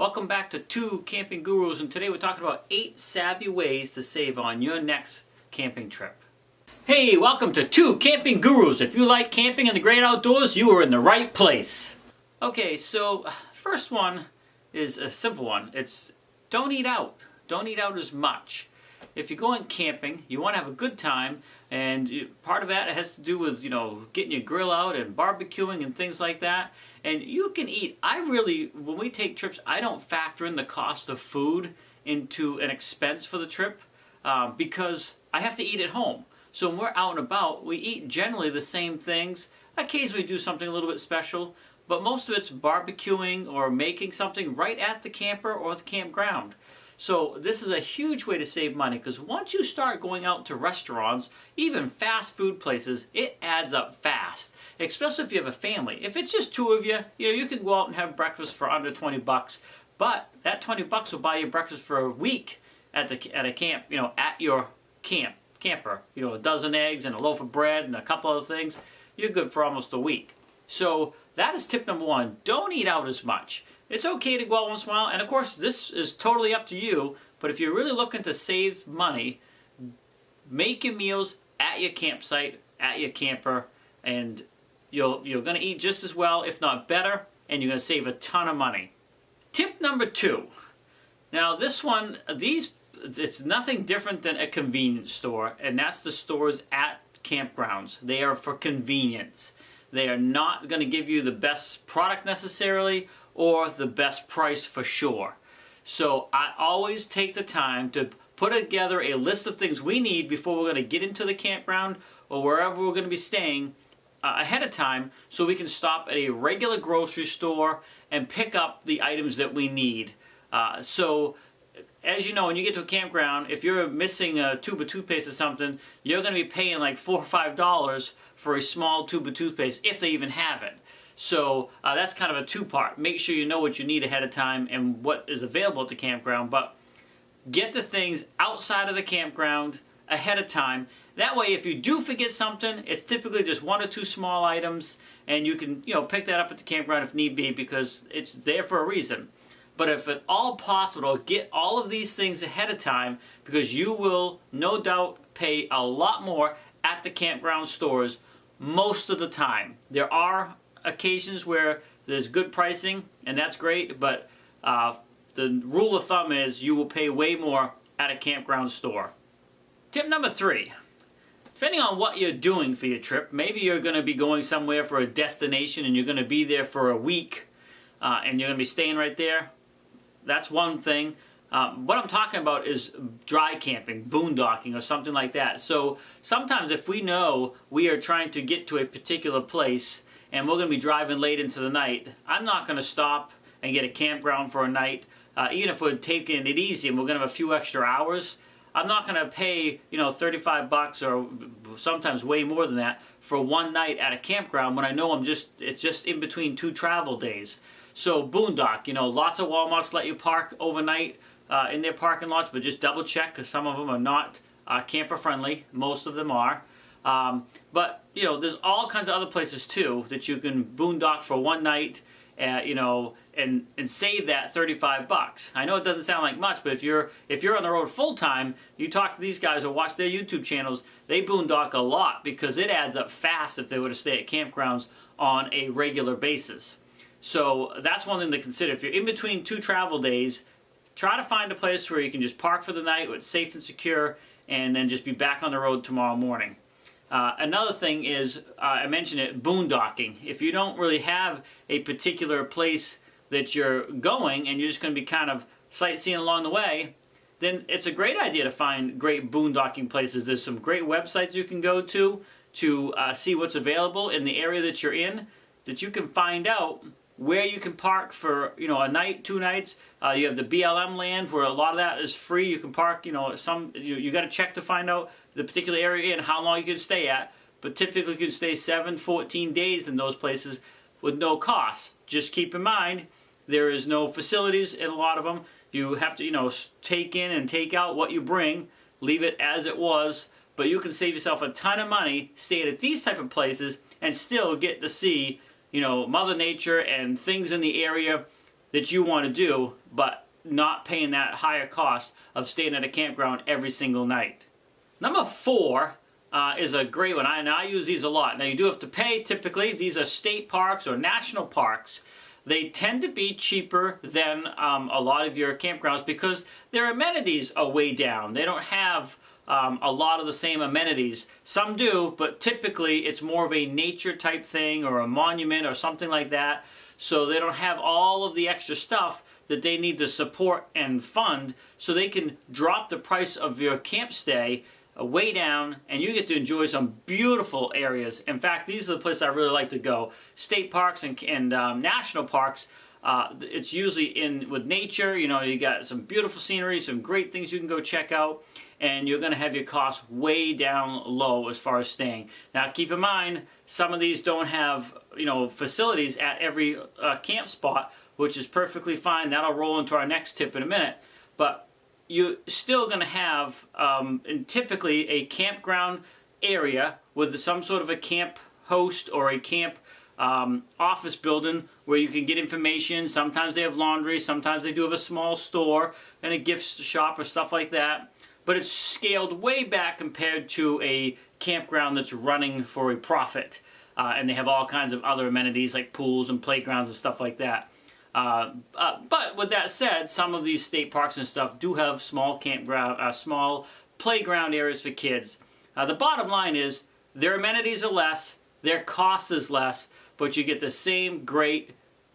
Welcome back to Two Camping Gurus, and today we're talking about 8 savvy ways to save on your next camping trip. Hey, welcome to Two Camping Gurus. If you like camping in the great outdoors, you are in the right place. Okay, so first one is a simple one. It's don't eat out. Don't eat out as much. If you're going camping, you want to have a good time, and part of that has to do with, getting your grill out and barbecuing and things like that. And you can eat. When we take trips, I don't factor in the cost of food into an expense for the trip because I have to eat at home. So when we're out and about, we eat generally the same things. Occasionally we do something a little bit special, but most of it's barbecuing or making something right at the camper or the campground. So this is a huge way to save money, because once you start going out to restaurants, even fast food places, it adds up fast, especially if you have a family. If it's just two of you, you can go out and have breakfast for under 20 bucks, but that 20 bucks will buy you breakfast for a week at a camp, at your camper. A dozen eggs and a loaf of bread and a couple other things. You're good for almost a week. So that is tip number one. Don't eat out as much. It's okay to go out once in a while, and of course this is totally up to you, but if you're really looking to save money, make your meals at your campsite, at your camper, and you're going to eat just as well, if not better, and you're going to save a ton of money. Tip number 2. Now this one, it's nothing different than a convenience store, and that's the stores at campgrounds. They are for convenience. They are not going to give you the best product necessarily, or the best price for sure. So I always take the time to put together a list of things we need before we're going to get into the campground or wherever we're going to be staying ahead of time, so we can stop at a regular grocery store and pick up the items that we need. So as you know, when you get to a campground, if you're missing a tube of toothpaste or something, you're going to be paying like $4 or $5 for a small tube of toothpaste, if they even have it. So that's kind of a two-part. Make sure you know what you need ahead of time and what is available at the campground, but get the things outside of the campground ahead of time. That way, if you do forget something, it's typically just 1 or 2 small items, and you can pick that up at the campground if need be, because it's there for a reason. But if at all possible, get all of these things ahead of time, because you will no doubt pay a lot more at the campground stores most of the time. There are occasions where there's good pricing, and that's great, but the rule of thumb is you will pay way more at a campground store. Tip number 3. Depending on what you're doing for your trip, maybe you're going to be going somewhere for a destination and you're going to be there for a week and you're going to be staying right there. That's one thing. What I'm talking about is dry camping, boondocking, or something like that. So sometimes if we know we are trying to get to a particular place and we're going to be driving late into the night, I'm not going to stop and get a campground for a night. Even if we're taking it easy and we're going to have a few extra hours, I'm not going to pay 35 bucks or sometimes way more than that for one night at a campground when I know it's just in between 2 travel days. So boondock, lots of Walmarts let you park overnight in their parking lots, but just double check, because some of them are not camper friendly. Most of them are. But there's all kinds of other places too that you can boondock for one night, and save that 35 bucks. I know it doesn't sound like much, but if you're on the road full time, you talk to these guys or watch their YouTube channels, they boondock a lot, because it adds up fast if they were to stay at campgrounds on a regular basis. So that's one thing to consider. If you're in between 2 travel days, try to find a place where you can just park for the night, where it's safe and secure, and then just be back on the road tomorrow morning. Another thing is, I mentioned it, boondocking. If you don't really have a particular place that you're going and you're just going to be kind of sightseeing along the way, then it's a great idea to find great boondocking places. There's some great websites you can go to see what's available in the area that you're in, that you can find out where you can park for a night, 2 nights. You have the BLM land, where a lot of that is free. You can park, you got to check to find out the particular area and how long you can stay at, but typically you can stay 7, 14 days in those places with no cost. Just keep in mind, there is no facilities in a lot of them. You have to take in and take out what you bring, leave it as it was, but you can save yourself a ton of money staying at these type of places and still get to see Mother Nature and things in the area that you want to do but not paying that higher cost of staying at a campground every single night. Number 4 is a great one. I use these a lot. Now you do have to pay typically. These are state parks or national parks. They tend to be cheaper than a lot of your campgrounds because their amenities are way down. They don't have a lot of the same amenities. Some do, but typically it's more of a nature type thing or a monument or something like that. So they don't have all of the extra stuff that they need to support and fund, so they can drop the price of your camp stay way down, and you get to enjoy some beautiful areas. In fact, these are the places I really like to go. State parks and national parks. It's usually with nature. You know, you got some beautiful scenery, some great things you can go check out, and you're going to have your costs way down low as far as staying. Now, keep in mind, some of these don't have, you know, facilities at every camp spot, which is perfectly fine. That'll roll into our next tip in a minute. But you're still going to have typically a campground area with some sort of a camp host or a camp office building where you can get information. Sometimes they have laundry, sometimes they do have a small store and a gift shop or stuff like that. But it's scaled way back compared to a campground that's running for a profit. And they have all kinds of other amenities like pools and playgrounds and stuff like that. But with that said, some of these state parks and stuff do have small campground, small playground areas for kids. The bottom line is their amenities are less, their cost is less, but you get the same great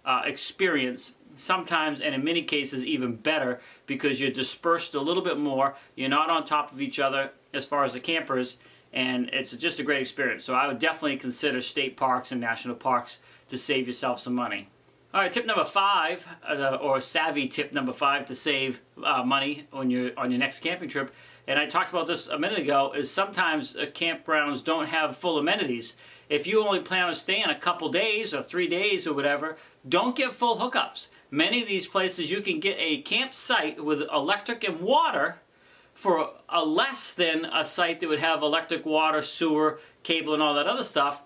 experience. Sometimes, and in many cases, even better, because you're dispersed a little bit more. You're not on top of each other as far as the campers, and it's just a great experience. So I would definitely consider state parks and national parks to save yourself some money. All right, tip number 5, or savvy tip number 5 to save money on your next camping trip, and I talked about this a minute ago, is sometimes campgrounds don't have full amenities. If you only plan on staying a couple days or 3 days or whatever, don't get full hookups. Many of these places you can get a campsite with electric and water for less than a site that would have electric, water, sewer, cable, and all that other stuff,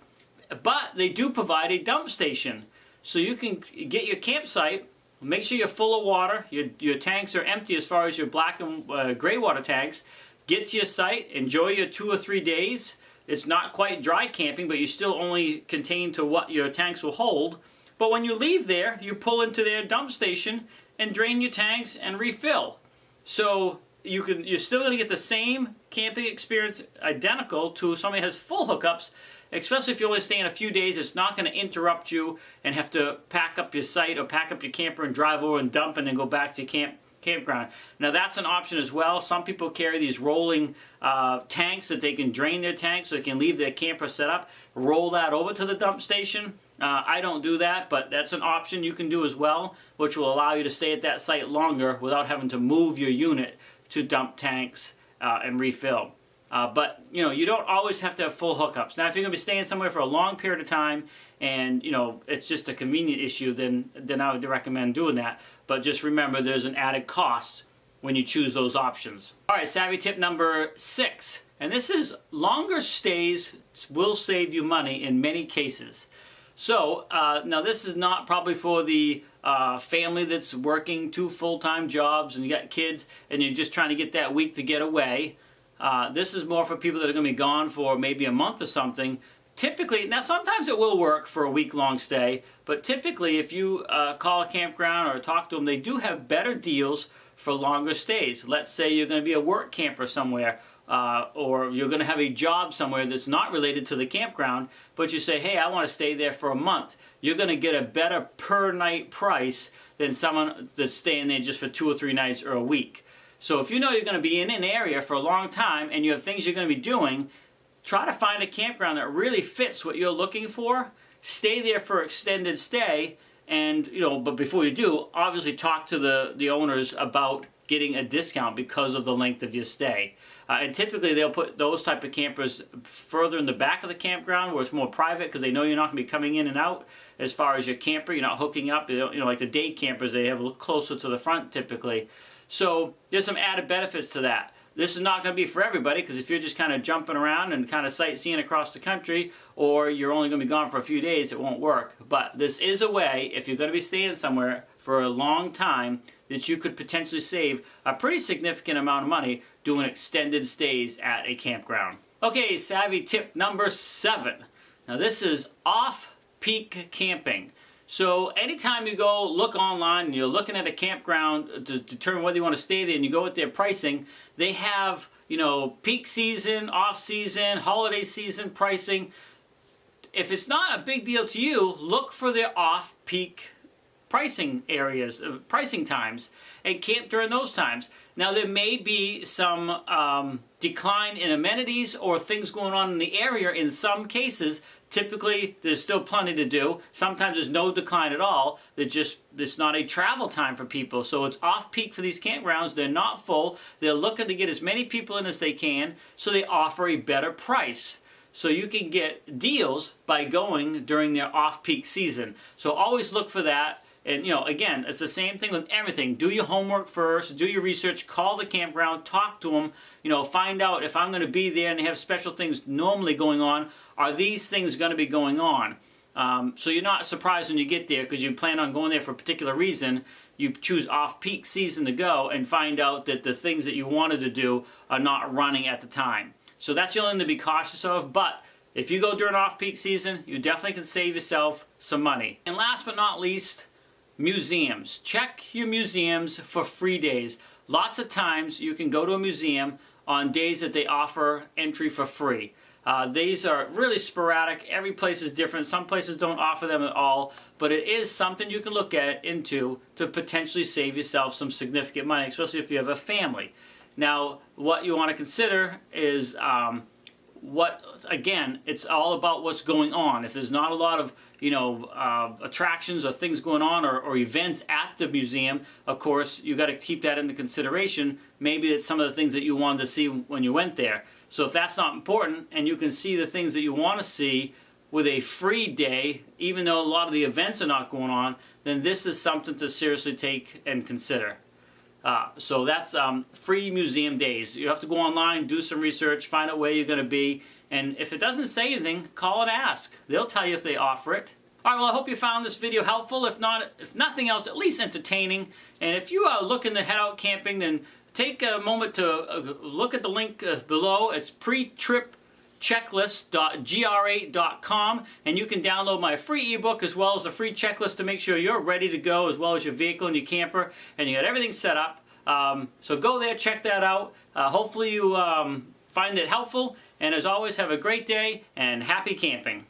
but they do provide a dump station. So you can get your campsite, make sure you're full of water, your tanks are empty as far as your black and gray water tanks. Get to your site, enjoy your 2 or 3 days. It's not quite dry camping, but you still only contain to what your tanks will hold. But when you leave there, you pull into their dump station and drain your tanks and refill. So you're still going to get the same camping experience identical to somebody who has full hookups. Especially if you're only staying a few days, it's not going to interrupt you and have to pack up your site or pack up your camper and drive over and dump and then go back to your campground. Now that's an option as well. Some people carry these rolling tanks that they can drain their tanks so they can leave their camper set up, roll that over to the dump station. I don't do that, but that's an option you can do as well, which will allow you to stay at that site longer without having to move your unit to dump tanks and refill. But, you know, you don't always have to have full hookups. Now, if you're going to be staying somewhere for a long period of time and, you know, it's just a convenient issue, then I would recommend doing that. But just remember there's an added cost when you choose those options. All right, savvy tip number 6. And this is longer stays will save you money in many cases. So, now this is not probably for the family that's working 2 full-time jobs and you got kids and you're just trying to get that week to get away. This is more for people that are going to be gone for maybe a month or something. Typically, now sometimes it will work for a week-long stay, but typically if you call a campground or talk to them, they do have better deals for longer stays. Let's say you're going to be a work camper somewhere, or you're going to have a job somewhere that's not related to the campground, but you say, hey, I want to stay there for a month. You're going to get a better per-night price than someone that's staying there just for 2 or 3 nights or a week. So if you know you're going to be in an area for a long time and you have things you're going to be doing, try to find a campground that really fits what you're looking for. Stay there for extended stay, and but before you do, obviously talk to the owners about getting a discount because of the length of your stay. And typically they'll put those type of campers further in the back of the campground where it's more private because they know you're not going to be coming in and out as far as your camper. You're not hooking up. Like the day campers, they have a little closer to the front typically. So there's some added benefits to that. This is not going to be for everybody because if you're just kind of jumping around and kind of sightseeing across the country, or you're only going to be gone for a few days, it won't work. But this is a way, if you're going to be staying somewhere for a long time, that you could potentially save a pretty significant amount of money doing extended stays at a campground. Okay, savvy tip number 7. Now this is off-peak camping. So anytime you go look online and you're looking at a campground to determine whether you want to stay there and you go with their pricing, they have, you know, peak season, off season, holiday season pricing. If it's not a big deal to you, look for their off-peak pricing areas, pricing times, and camp during those times. Now there may be some decline in amenities or things going on in the area in some cases. Typically there's still plenty to do. Sometimes there's no decline at all. It's not a travel time for people. So it's off-peak for these campgrounds. They're not full. They're looking to get as many people in as they can, so they offer a better price. So you can get deals by going during their off-peak season. So always look for that. And, you know, again, it's the same thing with everything. Do your homework first, do your research, call the campground, talk to them, you know, find out if I'm going to be there and they have special things normally going on, are these things going to be going on? So you're not surprised when you get there because you plan on going there for a particular reason. You choose off-peak season to go and find out that the things that you wanted to do are not running at the time. So that's the only thing to be cautious of, but if you go during off-peak season, you definitely can save yourself some money. And last but not least, museums. Check your museums for free days. Lots of times you can go to a museum on days that they offer entry for free. These are really sporadic. Every place is different. Some places don't offer them at all, but it is something you can look into to potentially save yourself some significant money, especially if you have a family. Now, what you want to consider is again, it's all about what's going on. If there's not a lot of, you know, attractions or things going on or events at the museum, of course, you got to keep that into consideration. Maybe it's some of the things that you wanted to see when you went there. So if that's not important and you can see the things that you want to see with a free day, even though a lot of the events are not going on, then this is something to seriously take and consider. So that's free museum days. You have to go online, do some research, find out where you're going to be, and if it doesn't say anything, call and ask. They'll tell you if they offer it. Alright, well I hope you found this video helpful. If nothing else, at least entertaining. And if you are looking to head out camping, then take a moment to look at the link below. It's pretripchecklist.gra.com, and you can download my free ebook as well as a free checklist to make sure you're ready to go, as well as your vehicle and your camper, and you got everything set up. So go there, check that out. Hopefully you find it helpful, and as always, have a great day and happy camping.